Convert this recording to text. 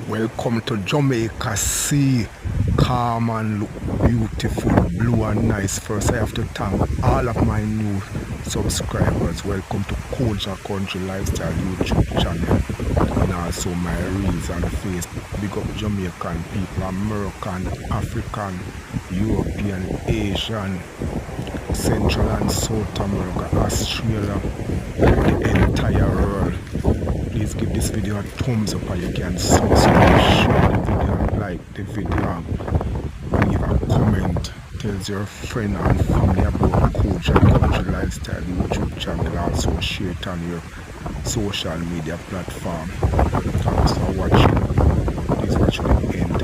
Welcome to Jamaica Sea. Calm and look beautiful, blue and nice. First, I have to thank all of my new subscribers. Welcome to Koja Country Lifestyle YouTube channel and also my reels and Facebook. Big up Jamaican people, American, African, European, Asian, Central and South America, Australia, the entire world. Please give this video a thumbs up and you can subscribe, share the video, like the video, leave a comment, tell your friend and family about Koja Country Lifestyle YouTube channel, also share it on your social media platform. Thanks for watching. Please watch to the end.